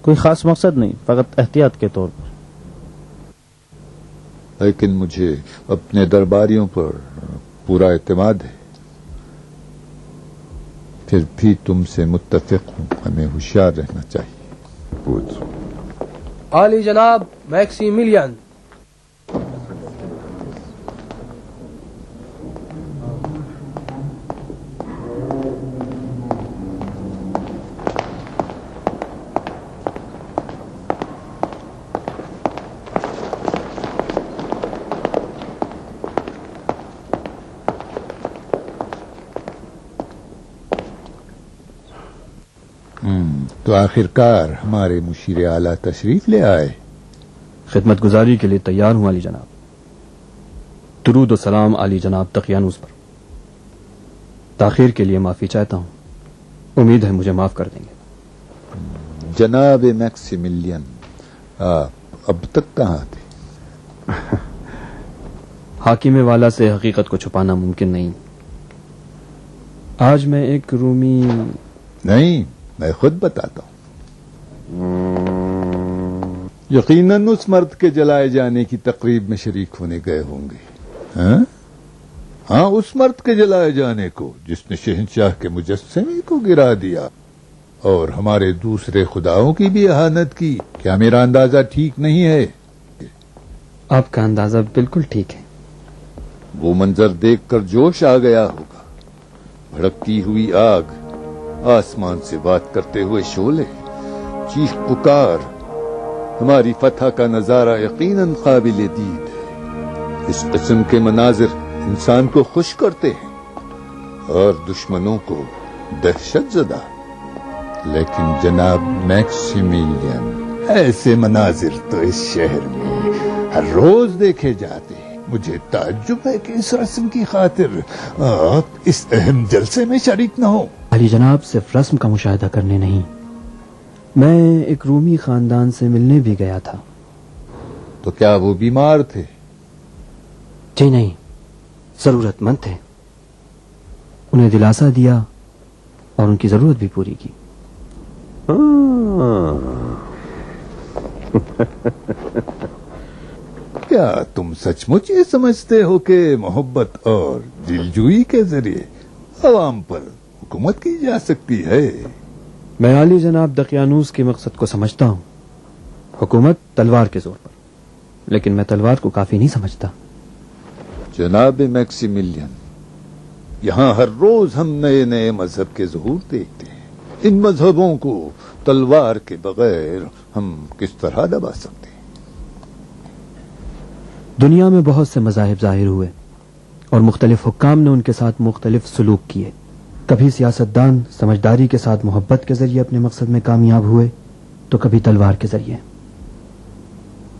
کوئی خاص مقصد نہیں، فقط احتیاط کے طور پر. لیکن مجھے اپنے درباریوں پر پورا اعتماد ہے. پھر بھی تم سے متفق ہوں، ہمیں ہوشیار رہنا چاہیے. پوچھ. عالی جناب میکسی ملین. تو آخرکار ہمارے مشیر اعلیٰ تشریف لے آئے. خدمت گزاری کے لیے تیار ہوں عالی جناب. درود و سلام عالی جناب دقیانوس پر. تاخیر کے لیے معافی چاہتا ہوں، امید ہے مجھے معاف کر دیں گے. جناب میکسیملین، آپ اب تک کہاں تھے؟ حاکم والا سے حقیقت کو چھپانا ممکن نہیں. آج میں ایک رومی نہیں، میں خود بتاتا ہوں. یقیناً اس مرد کے جلائے جانے کی تقریب میں شریک ہونے گئے ہوں گے. ہاں، اس مرد کے جلائے جانے کو جس نے شہنشاہ کے مجسمے کو گرا دیا اور ہمارے دوسرے خداؤں کی بھی اہانت کی. کیا میرا اندازہ ٹھیک نہیں ہے؟ آپ کا اندازہ بالکل ٹھیک ہے. وہ منظر دیکھ کر جوش آ گیا ہوگا. بھڑکتی ہوئی آگ، آسمان سے بات کرتے ہوئے شعلے، چیخ پکار. ہماری فتح کا نظارہ یقیناً قابل دید ہے. اس قسم کے مناظر انسان کو خوش کرتے ہیں اور دشمنوں کو دہشت زدہ. لیکن جناب میکسیملین، ایسے مناظر تو اس شہر میں ہر روز دیکھے جاتے ہیں. مجھے تعجب ہے کہ اس رسم کی خاطر آپ اس اہم جلسے میں شریک نہ ہو. علی جناب صرف رسم کا مشاہدہ کرنے نہیں، میں ایک رومی خاندان سے ملنے بھی گیا تھا. تو کیا وہ بیمار تھے؟ جی نہیں، ضرورت مند تھے. انہیں دلاسا دیا اور ان کی ضرورت بھی پوری کی. کیا تم سچ مچ یہ سمجھتے ہو کہ محبت اور دلجوئی کے ذریعے عوام پر حکومت کی جا سکتی ہے؟ میں عالی جناب دقیانوس کے مقصد کو سمجھتا ہوں، حکومت تلوار کے زور پر، لیکن میں تلوار کو کافی نہیں سمجھتا. جناب میکسیملین، یہاں ہر روز ہم نئے نئے مذہب کے ظہور دیکھتے ہیں. ان مذہبوں کو تلوار کے بغیر ہم کس طرح دبا سکتے ہیں؟ دنیا میں بہت سے مذاہب ظاہر ہوئے اور مختلف حکام نے ان کے ساتھ مختلف سلوک کیے. کبھی سیاستدان سمجھداری کے ساتھ محبت کے ذریعے اپنے مقصد میں کامیاب ہوئے تو کبھی تلوار کے ذریعے.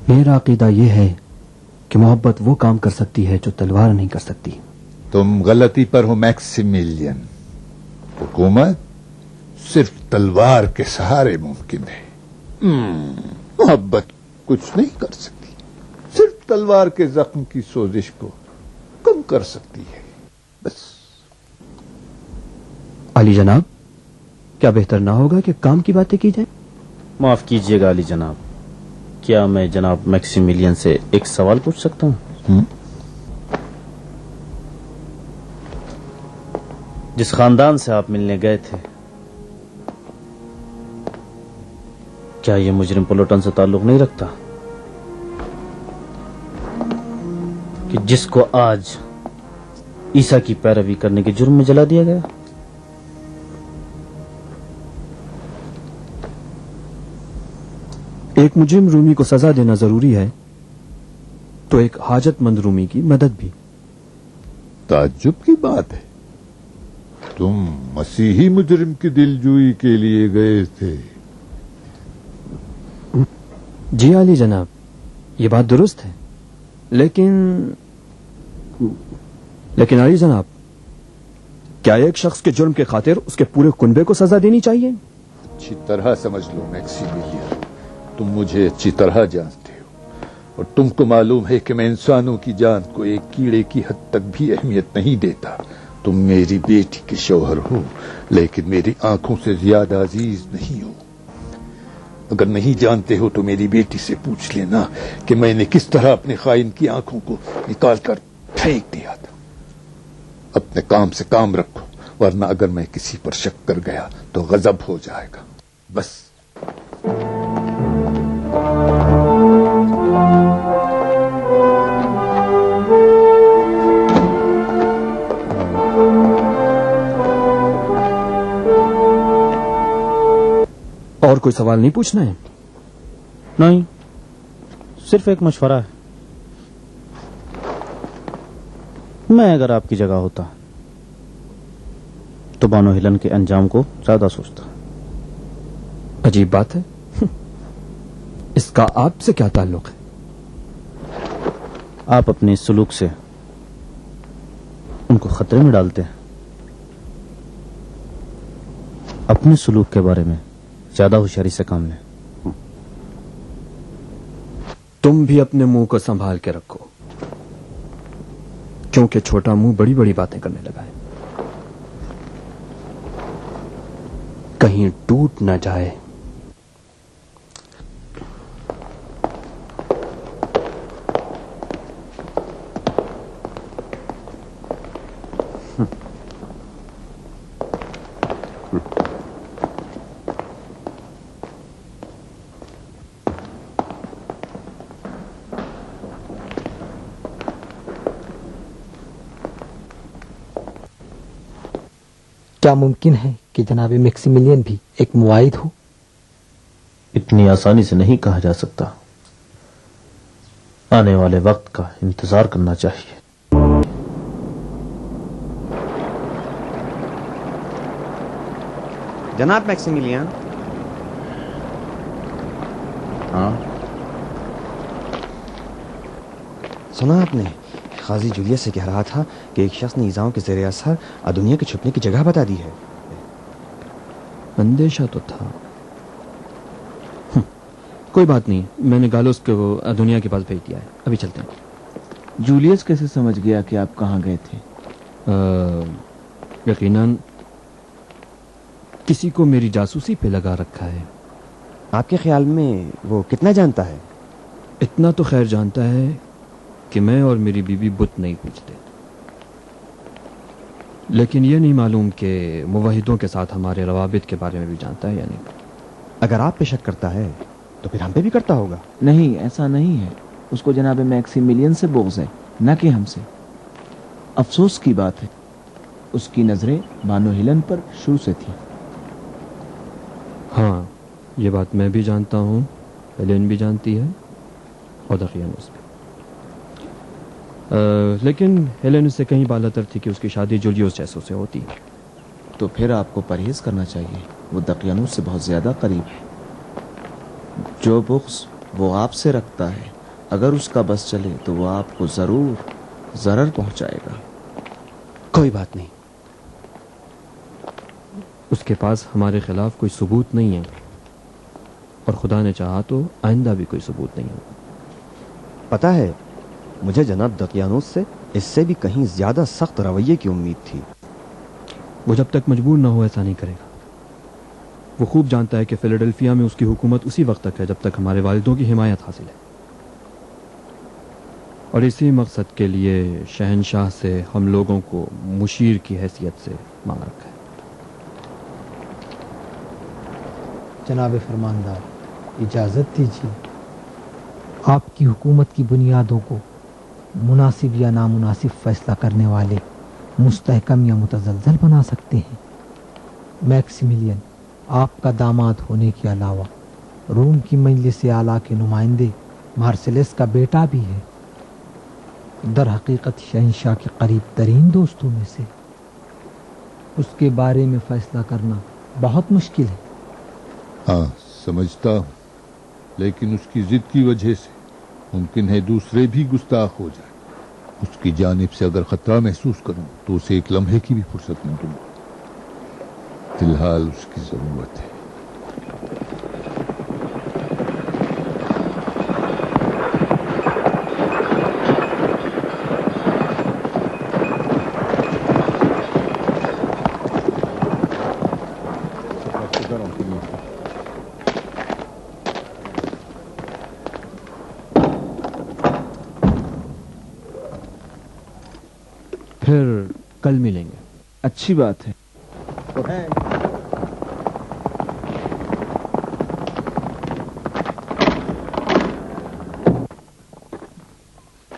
میرا عقیدہ یہ ہے کہ محبت وہ کام کر سکتی ہے جو تلوار نہیں کر سکتی. تم غلطی پر ہو میکسیملین. حکومت صرف تلوار کے سہارے ممکن ہے. محبت کچھ نہیں کر سکتی، صرف تلوار کے زخم کی سوزش کو کم کر سکتی ہے، بس. علی جناب، کیا بہتر نہ ہوگا کہ کام کی باتیں کی جائیں؟ معاف کیجیے گا علی جناب، کیا میں جناب میکسیملین سے ایک سوال پوچھ سکتا ہوں؟ جس خاندان سے آپ ملنے گئے تھے، کیا یہ مجرم پلوٹن سے تعلق نہیں رکھتا کہ جس کو آج عیسیٰ کی پیروی کرنے کے جرم میں جلا دیا گیا؟ ایک مجرم رومی کو سزا دینا ضروری ہے تو ایک حاجت مند رومی کی مدد بھی. تعجب کی بات ہے، تم مسیحی مجرم کی دلجوئی کے لیے گئے تھے. جی علی جناب، یہ بات درست ہے، لیکن علی جناب، کیا ایک شخص کے جرم کے خاطر اس کے پورے کنبے کو سزا دینی چاہیے؟ اچھی طرح سمجھ لو میکسیملین، تم مجھے اچھی طرح جانتے ہو اور تم کو معلوم ہے کہ میں انسانوں کی جان کو ایک کیڑے کی حد تک بھی اہمیت نہیں دیتا. تم میری بیٹی کے شوہر ہو لیکن میری آنکھوں سے زیادہ عزیز نہیں ہو. اگر نہیں جانتے ہو تو میری بیٹی سے پوچھ لینا کہ میں نے کس طرح اپنے خائن کی آنکھوں کو نکال کر پھینک دیا تھا. اپنے کام سے کام رکھو، ورنہ اگر میں کسی پر شک کر گیا تو غضب ہو جائے گا. بس. اور کوئی سوال نہیں پوچھنا ہے؟ نہیں، صرف ایک مشورہ ہے. میں اگر آپ کی جگہ ہوتا تو بانو ہلن کے انجام کو زیادہ سوچتا. عجیب بات ہے، اس کا آپ سے کیا تعلق ہے؟ آپ اپنے سلوک سے ان کو خطرے میں ڈالتے ہیں. اپنے سلوک کے بارے میں زیادہ ہوشیاری سے کام لیں. تم بھی اپنے منہ کو سنبھال کے رکھو، کیونکہ چھوٹا منہ بڑی بڑی باتیں کرنے لگا ہے. کہیں ٹوٹ نہ جائے. کیا ممکن ہے کہ جناب میکسیملین بھی ایک معاہد ہو؟ اتنی آسانی سے نہیں کہا جا سکتا. آنے والے وقت کا انتظار کرنا چاہیے. جناب میکسیملین. ہاں سنا آپ نے؟ قاضی جولیس سے کہہ رہا تھا کہ ایک شخص نے ایذاؤں کے زیر اثر ادونیا کے چھپنے کی جگہ بتا دی ہے. اندیشہ تو تھا. کوئی بات نہیں، میں نے گالوس کو ادونیا کے پاس بھیج دیا ہے. ابھی چلتے ہیں. جولیس کیسے سمجھ گیا کہ آپ کہاں گئے تھے؟ یقیناً کسی کو میری جاسوسی پہ لگا رکھا ہے. آپ کے خیال میں وہ کتنا جانتا ہے؟ اتنا تو خیر جانتا ہے کہ میں اور میری بیوی بت نہیں پوجتے، لیکن یہ نہیں معلوم کہ موحدوں کے ساتھ ہمارے روابط کے بارے میں بھی جانتا ہے یا نہیں. اگر آپ پہ شک کرتا ہے تو پھر ہم پہ بھی کرتا ہوگا. نہیں، ایسا نہیں ہے. اس کو جناب میکسیملین سے بغض ہے، نہ کہ ہم سے. افسوس کی بات ہے، اس کی نظریں بانو ہلن پر شروع سے تھیں. ہاں، یہ بات میں بھی جانتا ہوں، ہیلن بھی جانتی ہے، اور دقیانوس بھی. لیکن ہیلن اس سے کہیں بالاتر تھی کہ اس کی شادی جولیوس جیسو سے ہوتی. تو پھر آپ کو پرہیز کرنا چاہیے. وہ دقیانوس سے بہت زیادہ قریب ہے. جو بغض وہ آپ سے رکھتا ہے، اگر اس کا بس چلے تو وہ آپ کو ضرور ضرر پہنچائے گا. کوئی بات نہیں، اس کے پاس ہمارے خلاف کوئی ثبوت نہیں ہے، اور خدا نے چاہا تو آئندہ بھی کوئی ثبوت نہیں ہوگا. پتا ہے، مجھے جناب دقیانوس سے اس سے بھی کہیں زیادہ سخت رویے کی امید تھی. وہ جب تک مجبور نہ ہو ایسا نہیں کرے گا. وہ خوب جانتا ہے کہ فیلاڈیلفیا میں اس کی حکومت اسی وقت تک ہے جب تک ہمارے والدوں کی حمایت حاصل ہے، اور اسی مقصد کے لیے شہنشاہ سے ہم لوگوں کو مشیر کی حیثیت سے مانگ رکھا ہے. جناب فرماندار، اجازت دیجیے. آپ کی حکومت کی بنیادوں کو مناسب یا نامناسب فیصلہ کرنے والے مستحکم یا متزلزل بنا سکتے ہیں. میکسیملین آپ کا داماد ہونے کے علاوہ روم کی مجلس اعلیٰ کے نمائندے مارسیلس کا بیٹا بھی ہے. در حقیقت شہنشاہ کے قریب ترین دوستوں میں سے. اس کے بارے میں فیصلہ کرنا بہت مشکل ہے. ہاں سمجھتا ہوں، لیکن اس کی ضد کی وجہ سے ممکن ہے دوسرے بھی گستاخ ہو جائیں. اس کی جانب سے اگر خطرہ محسوس کروں تو اسے ایک لمحے کی بھی فرصت نہ دوں گا. فی الحال اس کی ضرورت ہے. پھر کل ملیں گے. اچھی بات ہے.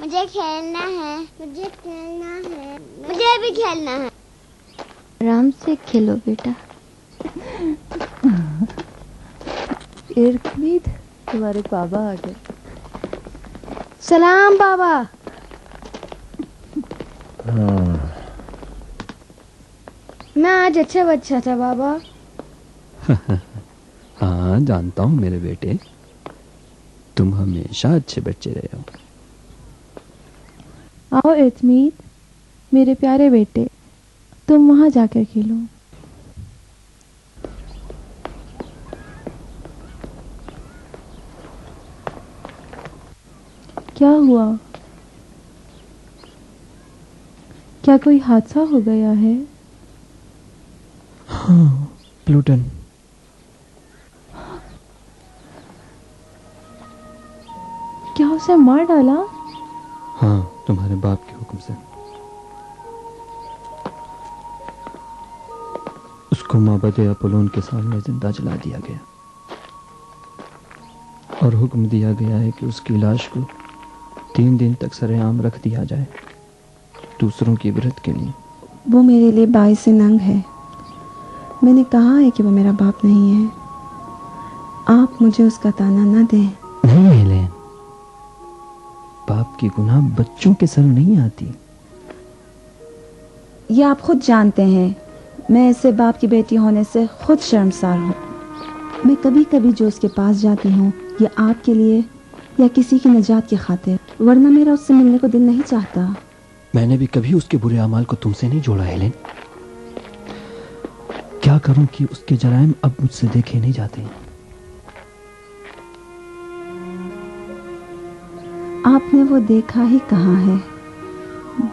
مجھے کھیلنا ہے، مجھے کھیلنا ہے، مجھے بھی کھیلنا ہے. آرام سے کھیلو بیٹا. ارکمید تمہارے بابا آ گئے. سلام بابا. میں آج اچھا بچہ تھا بابا. ہاں جانتا ہوں میرے بیٹے، تم ہمیشہ اچھے بچے رہے ہو. آؤ ارکمید میرے پیارے بیٹے، تم وہاں جا کر کھیلو. کیا ہوا؟ کیا کوئی حادثہ ہو گیا ہے؟ ہاں پلوٹن. کیا اسے مار ڈالا؟ ہاں تمہارے باپ کے حکم سے. اس کو معبد اپولون کے سامنے زندہ جلا دیا گیا اور حکم دیا گیا ہے کہ اس کی لاش کو 3 دن تک سر عام رکھ دیا جائے، دوسروں کی عبرت کے لیے. وہ میرے لیے باعث ننگ ہے. میں نے کہا ہے کہ وہ میرا باپ نہیں ہے. آپ مجھے اس کا تانا نہ دیں. نہیں ہیلن، باپ کی گناہ بچوں کے سر نہیں آتی. یہ آپ خود جانتے ہیں. میں ایسے باپ کی بیٹی ہونے سے خود شرمسار ہوں. میں کبھی کبھی جو اس کے پاس جاتی ہوں یہ آپ کے لیے یا کسی کی نجات کی خاطر، ورنہ میرا اس سے ملنے کو دل نہیں چاہتا. میں نے بھی کبھی اس کے برے اعمال کو تم سے نہیں جوڑا ہیلن. کیا کروں کہ اس کے جرائم اب مجھ سے دیکھے نہیں جاتے. آپ نے وہ دیکھا ہی کہاں ہے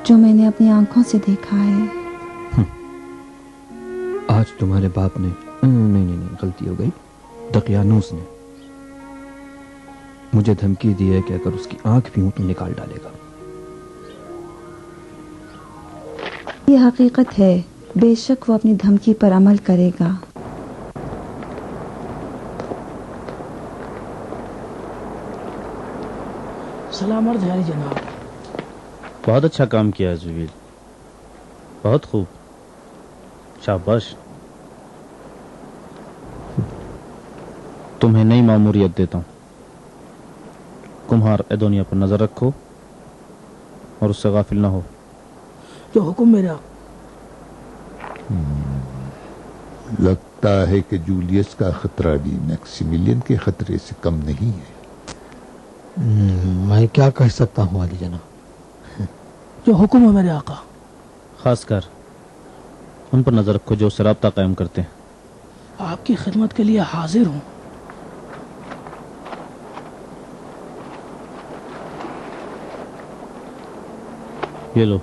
جو میں نے اپنی آنکھوں سے دیکھا ہے. آج تمہارے باپ نے نہیں غلطی ہو گئی. دقیانوس نے مجھے دھمکی دی ہے کہ اگر اس کی آنکھ بھی ہوں تو نکال ڈالے گا. یہ حقیقت ہے. بے شک وہ اپنی دھمکی پر عمل کرے گا. سلام عرض ہے جناب. بہت اچھا کام کیا ہے زویل، بہت خوب، شاباش. تمہیں نئی ماموریت دیتا ہوں. کمہار ایدونیا پر نظر رکھو اور اس سے غافل نہ ہو. جو حکم میرا. لگتا ہے کہ جولیس کا خطرہ بھی میکسیملین کے خطرے سے کم نہیں ہے. میں کیا کہہ سکتا ہوں علی جناب. جو حکم ہے میرے آقا. خاص کر ان پر نظر رکھو جو اس سے رابطہ قائم کرتے ہیں. آپ کی خدمت کے لیے حاضر ہوں. یہ لو.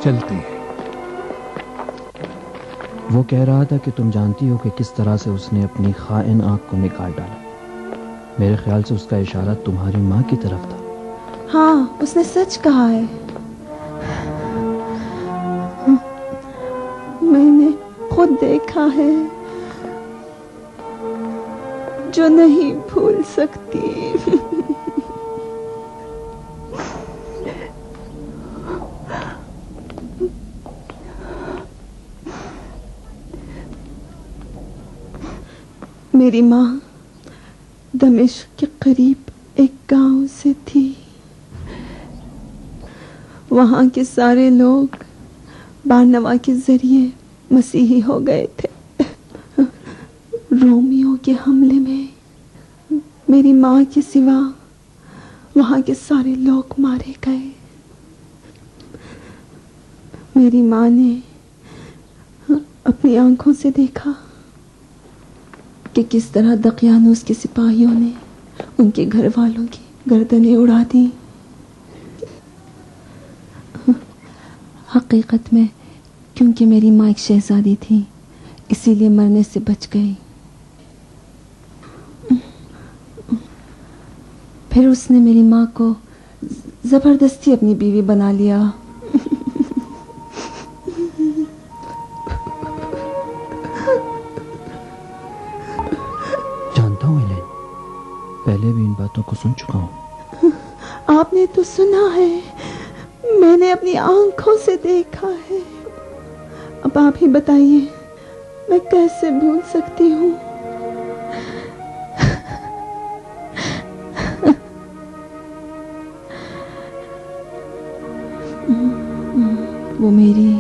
چلتے ہیں. وہ کہہ رہا تھا کہ تم جانتی ہو کہ کس طرح سے اس نے اپنی خائن آنکھ کو نکال ڈالا. میرے خیال سے اس کا اشارہ تمہاری ماں کی طرف تھا. ہاں اس نے سچ کہا ہے. میں نے خود دیکھا ہے جو نہیں بھول سکتی. میری ماں دمشق کے قریب ایک گاؤں سے تھی. وہاں کے سارے لوگ بارنوا کے ذریعے مسیحی ہو گئے تھے. رومیوں کے حملے میں میری ماں کے سوا وہاں کے سارے لوگ مارے گئے. میری ماں نے اپنی آنکھوں سے دیکھا کہ کس طرح دقیانوس کے سپاہیوں نے ان کے گھر والوں کی گردنیں اڑا دی. حقیقت میں کیونکہ میری ماں ایک شہزادی تھی اسی لیے مرنے سے بچ گئی. پھر اس نے میری ماں کو زبردستی اپنی بیوی بنا لیا. جانتا ہوں ایلین، پہلے بھی ان باتوں کو سن چکا ہوں. آپ نے تو سنا ہے، میں نے اپنی آنکھوں سے دیکھا ہے. اب آپ ہی بتائیے میں کیسے بھول سکتی ہوں؟ وہ میری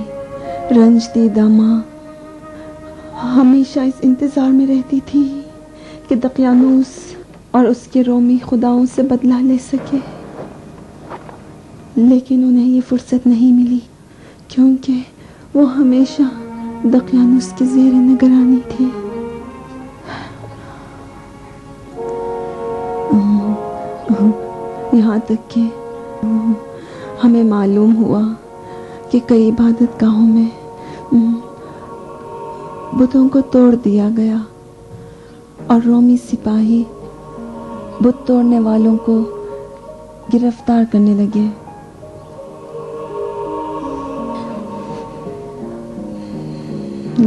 رنج دیدہ ماں ہمیشہ اس انتظار میں رہتی تھی کہ دقیانوس اور اس کے رومی خداؤں سے بدلہ لے سکے، لیکن انہیں یہ فرصت نہیں ملی کیونکہ وہ ہمیشہ دقیانوس کے زیر نگرانی تھی. یہاں تک کہ ہمیں معلوم ہوا کہ کئی عبادت گاہوں میں بتوں کو توڑ دیا گیا اور رومی سپاہی بت توڑنے والوں کو گرفتار کرنے لگے.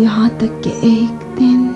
یہاں تک کہ ایک دن